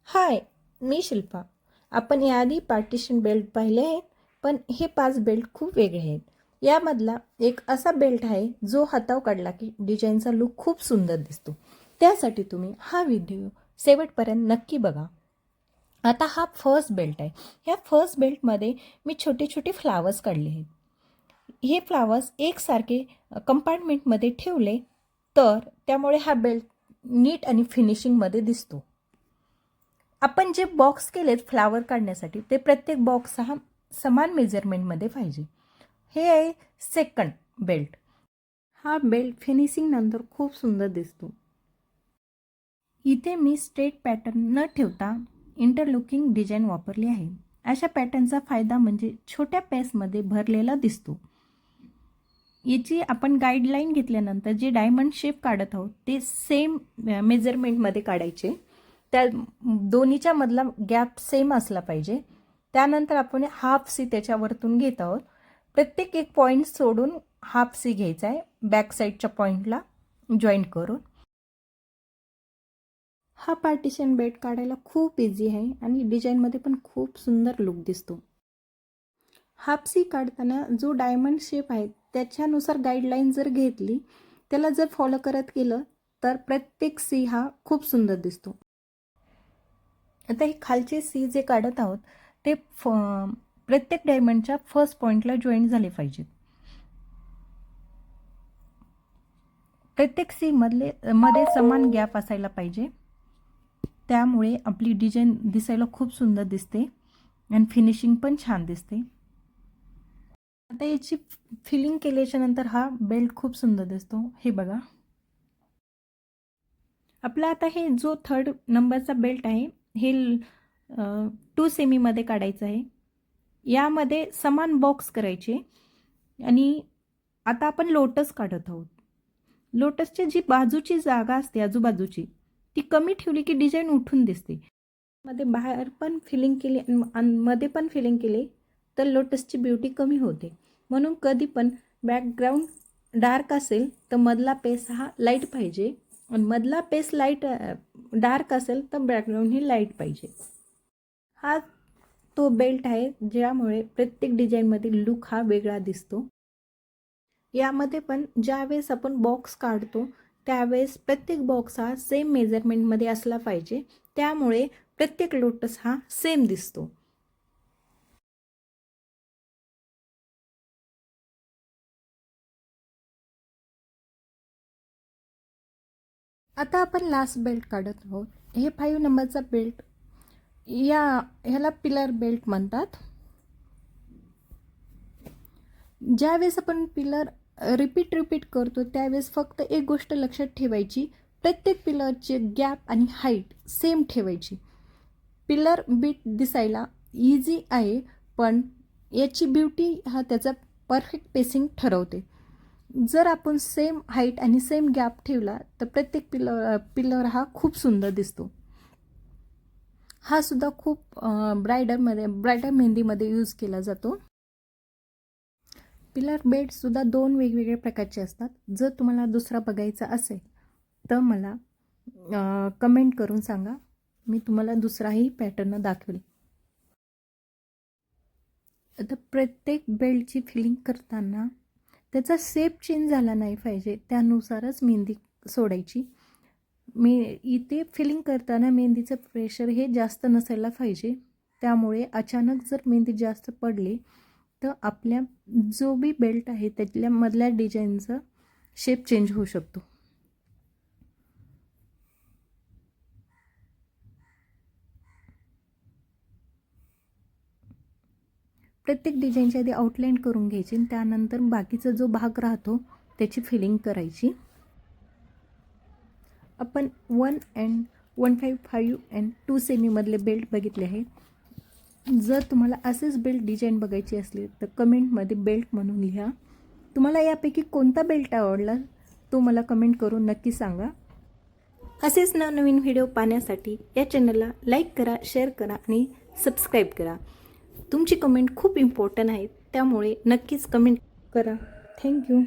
हाय, मी शिल्पा. आपण याआधी partition belt पाहिले आहेत, पण हे 5 बेल्ट खूप वेगळे आहेत. यामधला एक असा बेल्ट आहे जो हातावर काढला की डिझाईनचा लुक खूप सुंदर दिसतो. त्यासाठी तुम्ही हा व्हिडिओ शेवटपर्यंत नक्की बघा. आता हा फर्स्ट बेल्ट आहे. ह्या फर्स्ट बेल्टमध्ये मी छोटे छोटे फ्लावर्स काढले आहेत. हे फ्लावर्स एकसारखे कंपार्टमेंटमध्ये ठेवले तर त्यामुळे हा बेल्ट नीट आणि फिनिशिंगमध्ये दिसतो. आपण जे बॉक्स केलेत फ्लावर काढण्यासाठी ते प्रत्येक बॉक्स हा समान मेजरमेंटमध्ये पाहिजे. हे आहे सेकंड बेल्ट. हा बेल्ट फिनिशिंग नंतर खूप सुंदर दिसतो. इथे मी स्ट्रेट पॅटर्न न ठेवता इंटरलॉकिंग डिझाईन वापरली आहे. अशा पॅटर्नचा फायदा म्हणजे छोट्या पेसमध्ये भरलेला दिसतो. याची आपण गाईडलाईन घेतल्यानंतर जे डायमंड शेप काढत आहोत ते सेम मेजरमेंटमध्ये काढायचे. त्या दोन्हीच्या मधला गॅप सेम असला पाहिजे. त्यानंतर आपण हाफ सी त्याच्यावरतून घेत आहोत. प्रत्येक एक पॉईंट सोडून हाफ सी घ्यायचा आहे बॅक साईडच्या पॉईंटला जॉईंट करून. हा पार्टिशन बेल्ट काढायला खूप इझी आहे आणि डिझाईनमध्ये पण खूप सुंदर लुक दिसतो. हाफ सी काढताना जो डायमंड शेप आहे त्याच्यानुसार गाईडलाईन जर घेतली, त्याला जर फॉलो करत गेलं तर प्रत्येक सी हा खूप सुंदर दिसतो. आता हे खालचे सी जे काढत आहोत ते प्रत्येक डायमंडच्या फर्स्ट पॉईंटला जॉईंट झाले पाहिजेत. प्रत्येक सी मध्ये समान गॅप असायला पाहिजे. त्यामुळे आपली डिझाईन दिसायला खूप सुंदर दिसते आणि फिनिशिंग पण छान दिसते. आता याची फिलिंग केल्याच्या नंतर हा बेल्ट खूप सुंदर दिसतो. हे बघा, आपला आता हे जो थर्ड नंबरचा बेल्ट आहे हे 2 सेमीमध्ये काढायचं आहे. यामध्ये समान बॉक्स करायचे आणि आता आपण लोटस काढत आहोत. लोटसची जी बाजूची जागा असते आजूबाजूची ती कमी ठेवली की डिझाईन उठून दिसते. मध्ये बाहेर पण फिलिंग केली आणि मध्ये पण फिलिंग केली तर लोटसची ब्युटी कमी होते. म्हणून कधी पण बॅकग्राऊंड डार्क असेल तर मधला पेस हा लाईट पाहिजे आणि मधला पेस डार्क असेल तर बॅकग्राऊंड ही लाईट पाहिजे. हा तो बेल्ट आहे ज्यामुळे प्रत्येक डिझाईनमध्ये लुक हा वेगळा दिसतो. यामध्ये पण ज्यावेळेस आपण बॉक्स काढतो त्यावेळेस प्रत्येक बॉक्स हा सेम मेजरमेंटमध्ये असला पाहिजे. त्यामुळे प्रत्येक लोटस हा सेम दिसतो. आता आपण लास्ट बेल्ट काढत आहोत. हे 5 नंबरचा बेल्ट ह्याला पिलर बेल्ट म्हणतात. ज्यावेळेस आपण पिलर रिपीट करतो त्यावेळेस फक्त एक गोष्ट लक्षात ठेवायची, प्रत्येक पिलरचे गॅप आणि हाईट सेम ठेवायची. पिलर बीट दिसायला इझी आहे पण याची ब्युटी हा त्याचा परफेक्ट पेसिंग ठरवते. जर आपण सेम हाईट आणि सेम गॅप ठेवला तर प्रत्येक पिलर हा खूप सुंदर दिसतो. हा सुद्धा खूप ब्रायडल मेहंदीमध्ये यूज केला जातो. पिलर बेल्टसुद्धा 2 वेगवेगळ्या प्रकारचे असतात. जर तुम्हाला दुसरा बघायचा असेल तर मला कमेंट करून सांगा, मी तुम्हाला दुसराही पॅटर्न दाखवेल. आता प्रत्येक बेल्टची फिलिंग करताना त्याचा शेप चेंज झाला नाही पाहिजे, त्यानुसारच मेहंदी सोडायची. इथे फिलिंग करताना मेहंदीचं प्रेशर हे जास्त नसायला पाहिजे. त्यामुळे अचानक जर मेहंदी जास्त पडली तर आपल्या जो बी बेल्ट आहे त्यातल्या मधल्या डिझाईनचा शेप चेंज होऊ शकतो. प्रत्येक डिझाईनच्या आधी आउटलाईन करून घ्यायची आणि त्यानंतर बाकीचा जो भाग राहतो त्याची फिलिंग करायची. आपण 1 and 1.5 and 2 सेमीमधले बेल्ट बघितले आहेत. जर तुम्हाला असेच बेल्ट डिझाईन बघायची असली तर कमेंटमध्ये बेल्ट म्हणून लिहा. तुम्हाला यापैकी कोणता बेल्ट आवडला तो मला कमेंट करून नक्की सांगा. असेच नवनवीन व्हिडिओ पाहण्यासाठी या चॅनलला लाईक करा, शेअर करा आणि सबस्क्राईब करा. तुमची कमेंट खूप इम्पॉर्टंट आहे त्यामुळे नक्कीच कमेंट करा. थँक्यू.